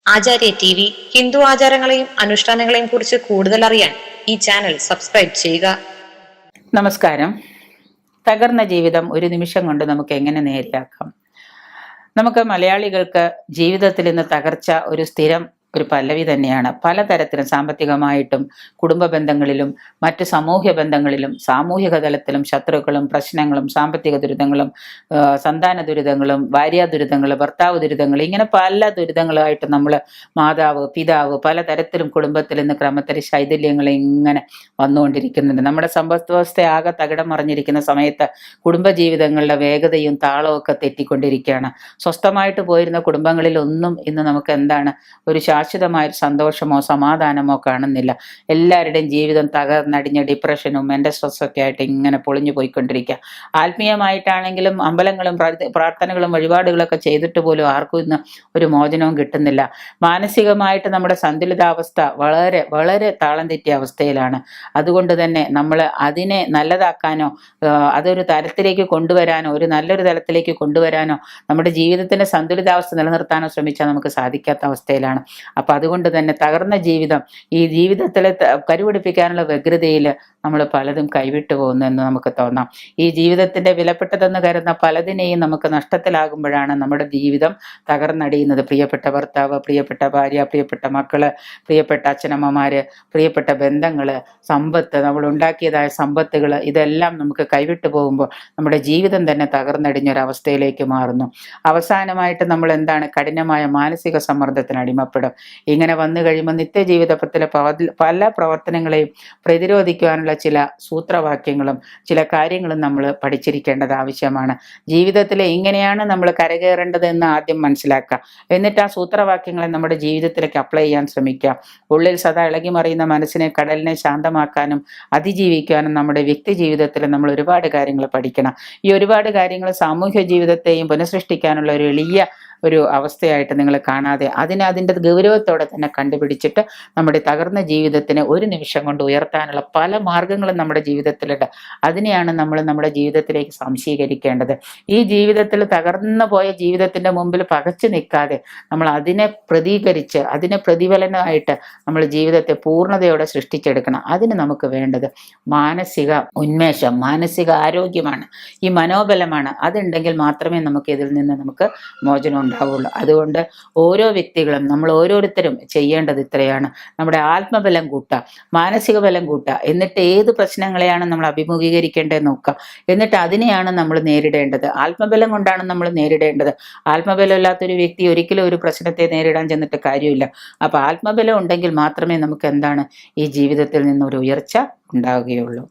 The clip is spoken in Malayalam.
ആചാര്യ ടി വി ഹിന്ദു ആചാരങ്ങളെയും അനുഷ്ഠാനങ്ങളെയും കുറിച്ച് കൂടുതൽ അറിയാൻ ഈ ചാനൽ സബ്സ്ക്രൈബ് ചെയ്യുക. നമസ്കാരം. തകർന്ന ജീവിതം ഒരു നിമിഷം കൊണ്ട് നമുക്ക് എങ്ങനെ നേരെയാക്കാം? നമുക്ക് മലയാളികൾക്ക് ജീവിതത്തിൽ ഇന്ന് തകർച്ച ഒരു സ്ഥിരം ഒരു പല്ലവി തന്നെയാണ്. പലതരത്തിലും സാമ്പത്തികമായിട്ടും കുടുംബ ബന്ധങ്ങളിലും മറ്റ് സാമൂഹ്യ ബന്ധങ്ങളിലും സാമൂഹിക തലത്തിലും ശത്രുക്കളും പ്രശ്നങ്ങളും സാമ്പത്തിക ദുരിതങ്ങളും സന്താന ദുരിതങ്ങളും ഭാര്യാ ദുരിതങ്ങൾ ഭർത്താവ് ദുരിതങ്ങൾ ഇങ്ങനെ പല ദുരിതങ്ങളായിട്ട് നമ്മൾ മാതാവ് പിതാവ് പലതരത്തിലും കുടുംബത്തിൽ ഇന്ന് ക്രമത്തിൽ ശൈഥില്യങ്ങൾ ഇങ്ങനെ വന്നുകൊണ്ടിരിക്കുന്നുണ്ട്. നമ്മുടെ സമ്പദ് വ്യവസ്ഥ ആകെ തകിടം മറിഞ്ഞിരിക്കുന്ന സമയത്ത് കുടുംബജീവിതങ്ങളുടെ വേഗതയും താളവും ഒക്കെ തെറ്റിക്കൊണ്ടിരിക്കുകയാണ്. സ്വസ്ഥമായിട്ട് പോയിരുന്ന കുടുംബങ്ങളിലൊന്നും ഇന്ന് നമുക്ക് എന്താണ് ഒരു ശാശ്വതമായൊരു സന്തോഷമോ സമാധാനമോ കാണുന്നില്ല. എല്ലാവരുടെയും ജീവിതം തകർന്നടിഞ്ഞ ഡിപ്രഷനും മെന്റൽ സ്ട്രെസ്സൊക്കെ ആയിട്ട് ഇങ്ങനെ പൊളിഞ്ഞു പോയിക്കൊണ്ടിരിക്കുക. ആത്മീയമായിട്ടാണെങ്കിലും അമ്പലങ്ങളും പ്രാർത്ഥനകളും വഴിപാടുകളൊക്കെ ചെയ്തിട്ട് പോലും ആർക്കും ഇന്ന് ഒരു മോചനവും കിട്ടുന്നില്ല. മാനസികമായിട്ട് നമ്മുടെ സന്തുലിതാവസ്ഥ വളരെ വളരെ താളം തെറ്റിയ അവസ്ഥയിലാണ്. അതുകൊണ്ട് തന്നെ നമ്മൾ അതിനെ നല്ലതാക്കാനോ അതൊരു തരത്തിലേക്ക് കൊണ്ടുവരാനോ ഒരു നല്ലൊരു തലത്തിലേക്ക് കൊണ്ടുവരാനോ നമ്മുടെ ജീവിതത്തിന്റെ സന്തുലിതാവസ്ഥ നിലനിർത്താനോ ശ്രമിച്ചാൽ നമുക്ക് സാധിക്കാത്ത അവസ്ഥയിലാണ്. അപ്പൊ അതുകൊണ്ട് തന്നെ തകർന്ന ജീവിതം ഈ ജീവിതത്തിലെ കരുപിടിപ്പിക്കാനുള്ള വ്യഗ്രതയിൽ നമ്മൾ പലതും കൈവിട്ടു പോകുന്നു എന്ന് നമുക്ക് തോന്നാം. ഈ ജീവിതത്തിന്റെ വിലപ്പെട്ടതെന്ന് കരുതുന്ന പലതിനെയും നമുക്ക് നഷ്ടത്തിലാകുമ്പോഴാണ് നമ്മുടെ ജീവിതം തകർന്നടിയുന്നത്. പ്രിയപ്പെട്ട ഭർത്താവ്, പ്രിയപ്പെട്ട ഭാര്യ, പ്രിയപ്പെട്ട മക്കള്, പ്രിയപ്പെട്ട അച്ഛനമ്മമാര്, പ്രിയപ്പെട്ട ബന്ധങ്ങള്, സമ്പത്ത്, നമ്മൾ ഉണ്ടാക്കിയതായ സമ്പത്തുകൾ ഇതെല്ലാം നമുക്ക് കൈവിട്ടു പോകുമ്പോൾ നമ്മുടെ ജീവിതം തന്നെ തകർന്നടിഞ്ഞൊരവസ്ഥയിലേക്ക് മാറുന്നു. അവസാനമായിട്ട് നമ്മൾ എന്താണ് കഠിനമായ മാനസിക സമ്മർദ്ദത്തിന് അടിമപ്പെടും. ഇങ്ങനെ വന്നു കഴിയുമ്പോൾ നിത്യജീവിതത്തിലെ പല പ്രവർത്തനങ്ങളെയും പ്രതിരോധിക്കുവാനുള്ള ചില സൂത്രവാക്യങ്ങളും ചില കാര്യങ്ങളും നമ്മൾ പഠിച്ചിരിക്കേണ്ടത് ആവശ്യമാണ്. ജീവിതത്തിൽ എങ്ങനെയാണ് നമ്മൾ കരകയറേണ്ടത് എന്ന് ആദ്യം മനസ്സിലാക്കുക. എന്നിട്ട് ആ സൂത്രവാക്യങ്ങളെ നമ്മുടെ ജീവിതത്തിലേക്ക് അപ്ലൈ ചെയ്യാൻ ശ്രമിക്കുക. ഉള്ളിൽ സദാ ഇളകി മറിയുന്ന മനസ്സിനെ കടലിനെ ശാന്തമാക്കാനും അതിജീവിക്കാനും നമ്മുടെ വ്യക്തി ജീവിതത്തിൽ നമ്മൾ ഒരുപാട് കാര്യങ്ങൾ പഠിക്കണം. ഈ ഒരുപാട് കാര്യങ്ങൾ സാമൂഹ്യ ജീവിതത്തെയും പുനഃസൃഷ്ടിക്കാനുള്ള ഒരു എളിയ ഒരു അവസ്ഥയായിട്ട് നിങ്ങൾ കാണാതെ അതിൻ്റെ ഗൗരവത്തോടെ തന്നെ കണ്ടുപിടിച്ചിട്ട് നമ്മുടെ തകർന്ന ജീവിതത്തിനെ ഒരു നിമിഷം കൊണ്ട് ഉയർത്താനുള്ള പല മാർഗങ്ങളും നമ്മുടെ ജീവിതത്തിലുണ്ട്. അതിനെയാണ് നമ്മൾ നമ്മുടെ ജീവിതത്തിലേക്ക് സംശീകരിക്കേണ്ടത്. ഈ ജീവിതത്തിൽ തകർന്നു പോയ ജീവിതത്തിന്റെ മുമ്പിൽ പകച്ചു നിൽക്കാതെ നമ്മൾ അതിനെ പ്രതികരിച്ച് അതിനെ പ്രതിഫലനമായിട്ട് നമ്മൾ ജീവിതത്തെ പൂർണ്ണതയോടെ സൃഷ്ടിച്ചെടുക്കണം. അതിന് നമുക്ക് വേണ്ടത് മാനസിക ഉന്മേഷം, മാനസിക ആരോഗ്യമാണ്, ഈ മനോബലമാണ്. അതുണ്ടെങ്കിൽ മാത്രമേ നമുക്ക് ഇതിൽ നിന്ന് നമുക്ക് മോചനം ഉണ്ടാവുള്ളൂ. അതുകൊണ്ട് ഓരോ വ്യക്തികളും നമ്മൾ ഓരോരുത്തരും ചെയ്യേണ്ടത് ഇത്രയാണ്: നമ്മുടെ ആത്മബലം കൂട്ടുക, മാനസിക ബലം കൂട്ടുക. എന്നിട്ട് ഏത് പ്രശ്നങ്ങളെയാണ് നമ്മൾ അഭിമുഖീകരിക്കേണ്ടത് നോക്കുക. എന്നിട്ട് അതിനെയാണ് നമ്മൾ നേരിടേണ്ടത്. ആത്മബലം കൊണ്ടാണ് നമ്മൾ നേരിടേണ്ടത്. ആത്മബലം ഇല്ലാത്തൊരു വ്യക്തി ഒരിക്കലും ഒരു പ്രശ്നത്തെ നേരിടാൻ ചെന്നിട്ട് കാര്യമില്ല. അപ്പൊ ആത്മബലം ഉണ്ടെങ്കിൽ മാത്രമേ നമുക്ക് എന്താണ് ഈ ജീവിതത്തിൽ നിന്നൊരു ഉയർച്ച ഉണ്ടാവുകയുള്ളൂ.